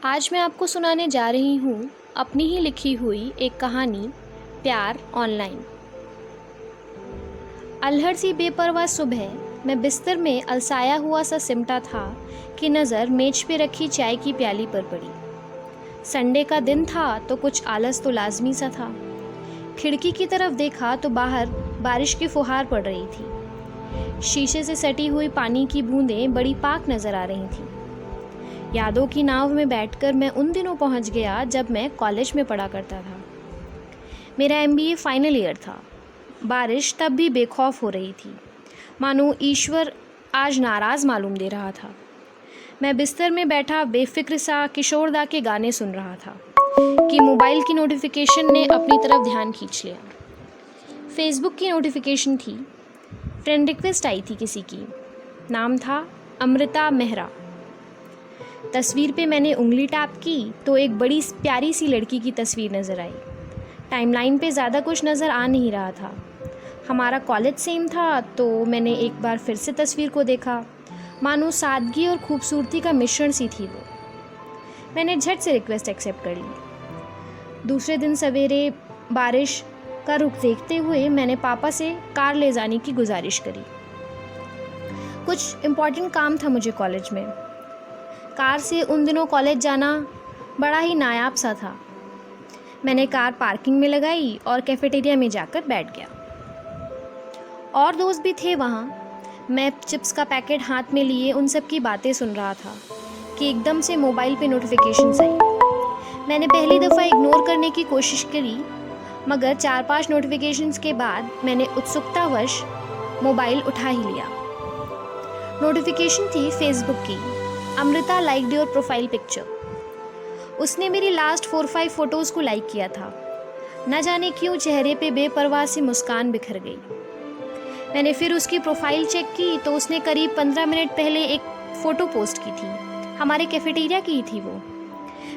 आज मैं आपको सुनाने जा रही हूँ अपनी ही लिखी हुई एक कहानी, प्यार ऑनलाइन। अल्हड़ सी बेपरवाह सुबह मैं बिस्तर में अलसाया हुआ सा सिमटा था कि नज़र मेज पे रखी चाय की प्याली पर पड़ी। संडे का दिन था तो कुछ आलस तो लाजमी सा था। खिड़की की तरफ देखा तो बाहर बारिश की फुहार पड़ रही थी। शीशे से सटी हुई पानी की बूंदें बड़ी पाक नज़र आ रही थीं। यादों की नाव में बैठकर मैं उन दिनों पहुंच गया जब मैं कॉलेज में पढ़ा करता था। मेरा MBA फाइनल ईयर था। बारिश तब भी बेखौफ हो रही थी, मानो ईश्वर आज नाराज़ मालूम दे रहा था। मैं बिस्तर में बैठा बेफिक्र सा किशोरदा के गाने सुन रहा था कि मोबाइल की नोटिफिकेशन ने अपनी तरफ ध्यान खींच लिया। फेसबुक की नोटिफिकेशन थी। फ्रेंड रिक्वेस्ट आई थी किसी की। नाम था अमृता मेहरा। तस्वीर पे मैंने उंगली टैप की तो एक बड़ी प्यारी सी लड़की की तस्वीर नज़र आई। टाइमलाइन पे ज़्यादा कुछ नज़र आ नहीं रहा था। हमारा कॉलेज सेम था तो मैंने एक बार फिर से तस्वीर को देखा। मानो सादगी और खूबसूरती का मिश्रण सी थी वो। मैंने झट से रिक्वेस्ट एक्सेप्ट कर ली। दूसरे दिन सवेरे बारिश का रुख देखते हुए मैंने पापा से कार ले जाने की गुजारिश करी। कुछ इम्पोर्टेंट काम था मुझे कॉलेज में। कार से उन दिनों कॉलेज जाना बड़ा ही नायाब सा था। मैंने कार पार्किंग में लगाई और कैफेटेरिया में जाकर बैठ गया। और दोस्त भी थे वहाँ। मैं चिप्स का पैकेट हाथ में लिए उन सब की बातें सुन रहा था कि एकदम से मोबाइल पे नोटिफिकेशंस आई। मैंने पहली दफ़ा इग्नोर करने की कोशिश करी, मगर 4-5 नोटिफिकेशंस के बाद मैंने उत्सुकतावश मोबाइल उठा ही लिया। नोटिफिकेशन थी फेसबुक की। Amrita liked your profile picture. उसने मेरी लास्ट 4-5 फ़ोटोज़ को लाइक किया था। न जाने क्यों चेहरे पे बेपरवाह सी मुस्कान बिखर गई। मैंने फिर उसकी प्रोफाइल चेक की तो उसने करीब 15 मिनट पहले एक फ़ोटो पोस्ट की थी। हमारे कैफेटेरिया की ही थी वो।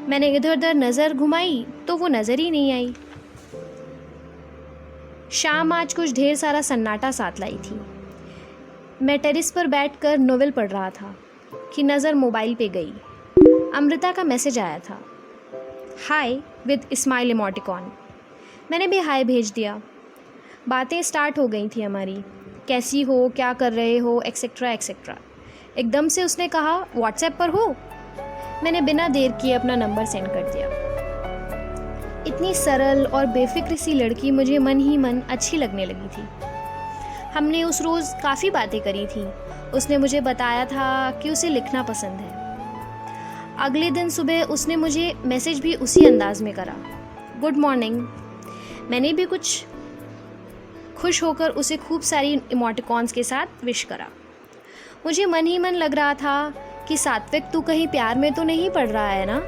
मैंने इधर उधर नज़र घुमाई तो वो नज़र ही नहीं आई। शाम आज कुछ ढेर सारा सन्नाटा साथ लाई थी। मैं टेरिस पर बैठकर नोवेल पढ़ रहा था कि नज़र मोबाइल पे गई। अमृता का मैसेज आया था, हाय विद स्माइल इमोटिकॉन। मैंने भी हाय भेज दिया। बातें स्टार्ट हो गई थी हमारी, कैसी हो, क्या कर रहे हो, एक्सेट्रा एक्सेट्रा। एकदम से उसने कहा, व्हाट्सएप पर हो। मैंने बिना देर किए अपना नंबर सेंड कर दिया। इतनी सरल और बेफिक्र सी लड़की मुझे मन ही मन अच्छी लगने लगी थी। हमने उस रोज़ काफ़ी बातें करी थी। उसने मुझे बताया था कि उसे लिखना पसंद है। अगले दिन सुबह उसने मुझे मैसेज भी उसी अंदाज में करा, गुड मॉर्निंग। मैंने भी कुछ खुश होकर उसे खूब सारी इमोटिकॉन्स के साथ विश करा। मुझे मन ही मन लग रहा था कि सात्विक तू कहीं प्यार में तो नहीं पड़ रहा है ना।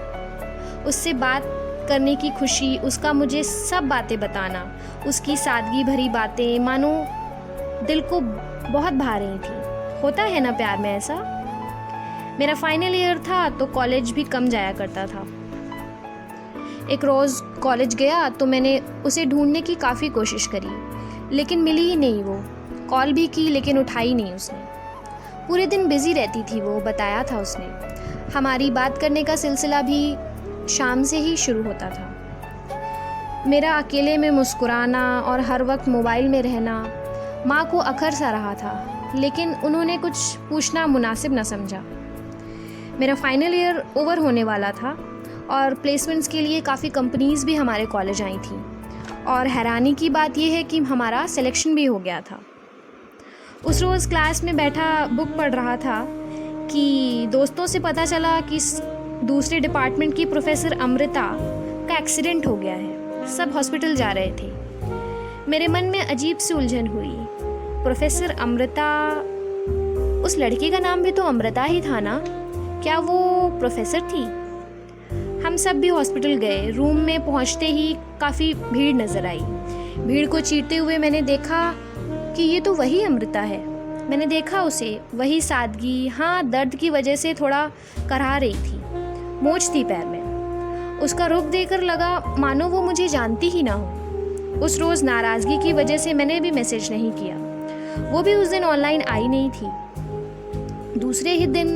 उससे बात करने की खुशी, उसका मुझे सब बातें बताना, उसकी सादगी भरी बातें मानो दिल को बहुत भा रही थी। होता है ना प्यार में ऐसा। मेरा फाइनल ईयर था तो कॉलेज भी कम जाया करता था। एक रोज़ कॉलेज गया तो मैंने उसे ढूंढने की काफ़ी कोशिश करी, लेकिन मिली ही नहीं वो। कॉल भी की लेकिन उठाई नहीं उसने। पूरे दिन बिज़ी रहती थी वो, बताया था उसने। हमारी बात करने का सिलसिला भी शाम से ही शुरू होता था। मेरा अकेले में मुस्कुराना और हर वक्त मोबाइल में रहना माँ को अखर सा रहा था, लेकिन उन्होंने कुछ पूछना मुनासिब न समझा। मेरा फाइनल ईयर ओवर होने वाला था और प्लेसमेंट्स के लिए काफ़ी कंपनीज़ भी हमारे कॉलेज आई थी। और हैरानी की बात यह है कि हमारा सिलेक्शन भी हो गया था। उस रोज़ क्लास में बैठा बुक पढ़ रहा था कि दोस्तों से पता चला कि दूसरे डिपार्टमेंट की प्रोफेसर अमृता का एक्सीडेंट हो गया है। सब हॉस्पिटल जा रहे थे। मेरे मन में अजीब सी उलझन हुई। प्रोफेसर अमृता, उस लड़की का नाम भी तो अमृता ही था ना। क्या वो प्रोफेसर थी? हम सब भी हॉस्पिटल गए। रूम में पहुंचते ही काफ़ी भीड़ नज़र आई। भीड़ को चीरते हुए मैंने देखा कि ये तो वही अमृता है। मैंने देखा उसे, वही सादगी। हाँ, दर्द की वजह से थोड़ा करहा रही थी, मोच थी पैर में। उसका रुख देखकर लगा मानो वो मुझे जानती ही ना हो। उस रोज़ नाराज़गी की वजह से मैंने भी मैसेज नहीं किया। वो भी उस दिन ऑनलाइन आई नहीं थी। दूसरे ही दिन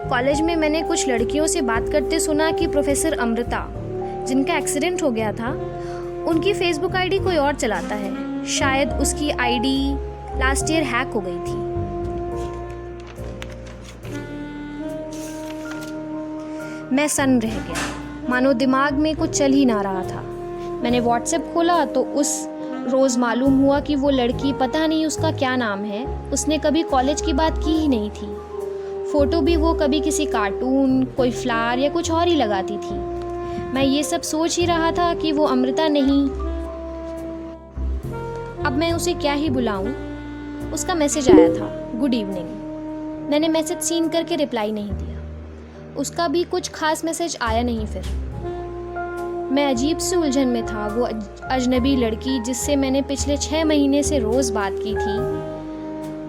कॉलेज में मैंने कुछ लड़कियों से बात करते सुना कि प्रोफेसर अमृता, जिनका एक्सीडेंट हो गया था, उनकी फेसबुक आईडी कोई और चलाता है। शायद उसकी आईडी लास्ट ईयर हैक हो गई थी। मैं सन्न रह गया, मानो दिमाग में कुछ चल ही ना रहा था। मैंने व्हाट्सएप खोला तो उस रोज़ मालूम हुआ कि वो लड़की, पता नहीं उसका क्या नाम है, उसने कभी कॉलेज की बात की ही नहीं थी। फ़ोटो भी वो कभी किसी कार्टून, कोई फ्लावर या कुछ और ही लगाती थी। मैं ये सब सोच ही रहा था कि वो अमृता नहीं। अब मैं उसे क्या ही बुलाऊं। उसका मैसेज आया था, गुड इवनिंग। मैंने मैसेज सीन करके रिप्लाई नहीं दिया। उसका भी कुछ खास मैसेज आया नहीं। फिर मैं अजीब सी उलझन में था। वो अजनबी लड़की जिससे मैंने पिछले 6 महीने से रोज़ बात की थी,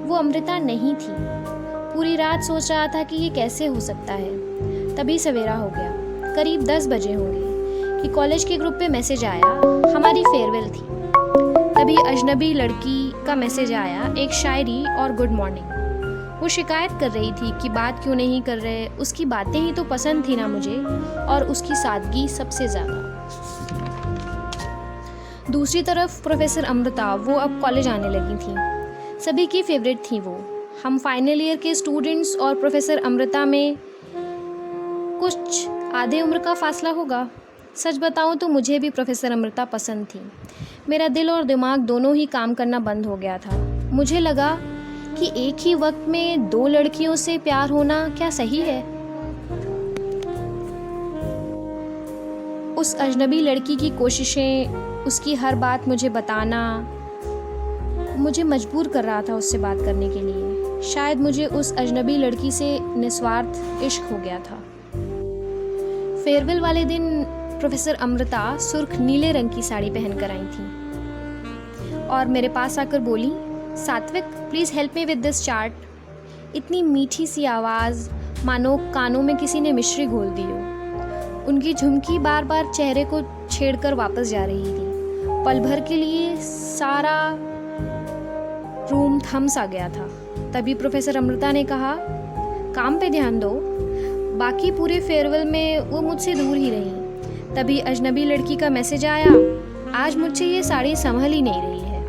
वो अमृता नहीं थी। पूरी रात सोच रहा था कि ये कैसे हो सकता है। तभी सवेरा हो गया, करीब 10 बजे होंगे, कि कॉलेज के ग्रुप पे मैसेज आया। हमारी फेयरवेल थी। तभी अजनबी लड़की का मैसेज आया, एक शायरी और गुड मॉर्निंग। वो शिकायत कर रही थी कि बात क्यों नहीं कर रहे। उसकी बातें ही तो पसंद थी ना मुझे, और उसकी सादगी सबसे ज़्यादा। दूसरी तरफ प्रोफेसर अमृता, वो अब कॉलेज आने लगी थी। सभी की फेवरेट थी वो। हम फाइनल ईयर के स्टूडेंट्स और प्रोफेसर अमृता में कुछ आधे उम्र का फासला होगा। सच बताऊं तो मुझे भी प्रोफेसर अमृता पसंद थी। मेरा दिल और दिमाग दोनों ही काम करना बंद हो गया था। मुझे लगा कि एक ही वक्त में 2 लड़कियों से प्यार होना क्या सही है। उस अजनबी लड़की की कोशिशें, उसकी हर बात मुझे बताना, मुझे मजबूर कर रहा था उससे बात करने के लिए। शायद मुझे उस अजनबी लड़की से निस्वार्थ इश्क हो गया था। फेयरवेल वाले दिन प्रोफेसर अमृता सुर्ख नीले रंग की साड़ी पहनकर आई थी और मेरे पास आकर बोली, सात्विक please help me with this chart. इतनी मीठी सी आवाज़, मानो कानों में किसी ने मिश्री घोल दी हो। उनकी झुमकी बार बार चेहरे को छेड़कर वापस जा रही थी। पल भर के लिए सारा रूम थम सा गया था। तभी प्रोफेसर अमृता ने कहा, काम पे ध्यान दो। बाकी पूरे फेयरवेल में वो मुझसे दूर ही रही। तभी अजनबी लड़की का मैसेज आया, आज मुझसे ये साड़ी संभल ही नहीं रही है।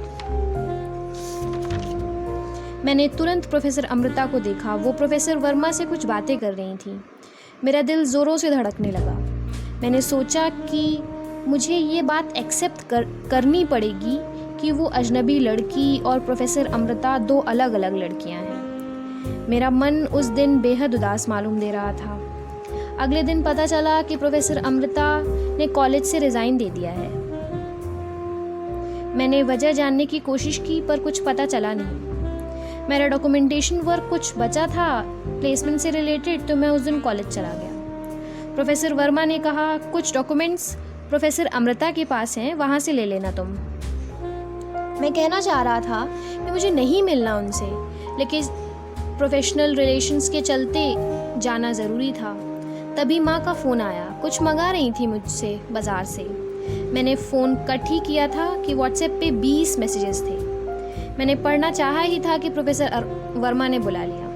मैंने तुरंत प्रोफेसर अमृता को देखा। वो प्रोफेसर वर्मा से कुछ बातें कर रही थी। मेरा दिल ज़ोरों से धड़कने लगा। मैंने सोचा कि मुझे ये बात एक्सेप्ट करनी पड़ेगी कि वो अजनबी लड़की और प्रोफेसर अमृता 2 अलग अलग लड़कियां हैं। मेरा मन उस दिन बेहद उदास मालूम दे रहा था। अगले दिन पता चला कि प्रोफेसर अमृता ने कॉलेज से रिज़ाइन दे दिया है। मैंने वजह जानने की कोशिश की पर कुछ पता चला नहीं। मेरा डॉक्यूमेंटेशन वर्क कुछ बचा था प्लेसमेंट से रिलेटेड, तो मैं उस दिन कॉलेज चला गया। प्रोफेसर वर्मा ने कहा, कुछ डॉक्यूमेंट्स प्रोफेसर अमृता के पास हैं, वहाँ से ले लेना तुम। मैं कहना चाह रहा था कि मुझे नहीं मिलना उनसे, लेकिन प्रोफेशनल रिलेशंस के चलते जाना ज़रूरी था। तभी माँ का फ़ोन आया। कुछ मंगा रही थी मुझसे बाज़ार से। मैंने फ़ोन कट ही किया था कि व्हाट्सएप पे 20 मैसेजेस थे। मैंने पढ़ना चाहा ही था कि प्रोफेसर वर्मा ने बुला लिया।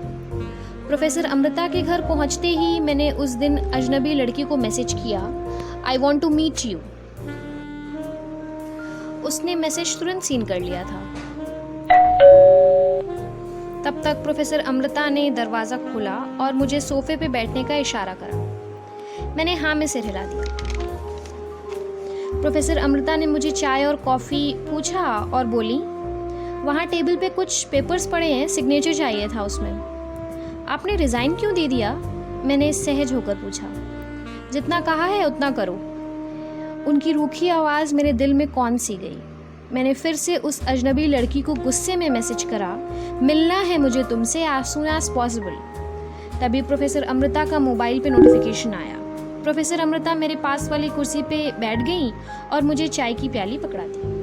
प्रोफेसर अमृता के घर पहुंचते ही मैंने उस दिन अजनबी लड़की को मैसेज किया, I want to meet you. उसने मैसेज तुरंत सीन कर लिया था। तब तक प्रोफेसर अमृता ने दरवाज़ा खोला और मुझे सोफे पे बैठने का इशारा करा। मैंने हाँ में सिर हिला दिया। प्रोफेसर अमृता ने मुझे चाय और कॉफ़ी पूछा और बोली, वहाँ टेबल पे कुछ पेपर्स पड़े हैं, सिग्नेचर चाहिए था उसमें। आपने रिज़ाइन क्यों दे दिया? मैंने सहज होकर पूछा। जितना कहा है उतना करो। उनकी रूखी आवाज़ मेरे दिल में कौन सी गई। मैंने फिर से उस अजनबी लड़की को गुस्से में मैसेज करा, मिलना है मुझे तुमसे एज सून एज पॉसिबल। तभी प्रोफेसर अमृता का मोबाइल पे नोटिफिकेशन आया। प्रोफेसर अमृता मेरे पास वाली कुर्सी पे बैठ गई और मुझे चाय की प्याली पकड़ा दी।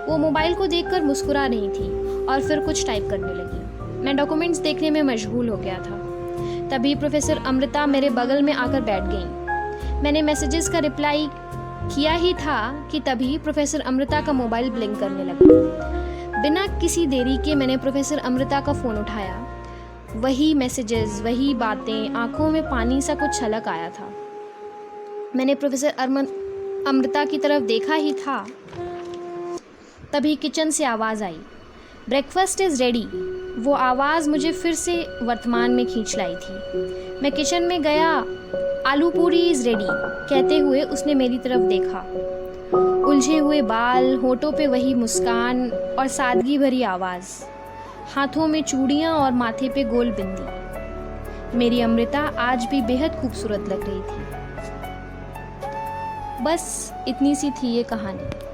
वो मोबाइल को देखकर मुस्कुरा रही थी और फिर कुछ टाइप करने लगी। मैं डॉक्यूमेंट्स देखने में मशगूल हो गया था। तभी प्रोफेसर अमृता मेरे बगल में आकर बैठ गई। मैंने मैसेजेस का रिप्लाई किया ही था कि तभी प्रोफेसर अमृता का मोबाइल ब्लिंक करने लगा। बिना किसी देरी के मैंने प्रोफेसर अमृता का फ़ोन उठाया। वही मैसेजेस, वही बातें, आंखों में पानी सा कुछ छलक आया था। मैंने प्रोफेसर अमृता की तरफ देखा ही था, तभी किचन से आवाज़ आई, ब्रेकफास्ट इज़ रेडी। वो आवाज़ मुझे फिर से वर्तमान में खींच लाई थी। मैं किचन में गया। आलू पूरी इज़ रेडी कहते हुए उसने मेरी तरफ देखा। उलझे हुए बाल, होठों पे वही मुस्कान और सादगी भरी आवाज़, हाथों में चूड़ियाँ और माथे पे गोल बिंदी। मेरी अमृता आज भी बेहद खूबसूरत लग रही थी। बस इतनी सी थी ये कहानी।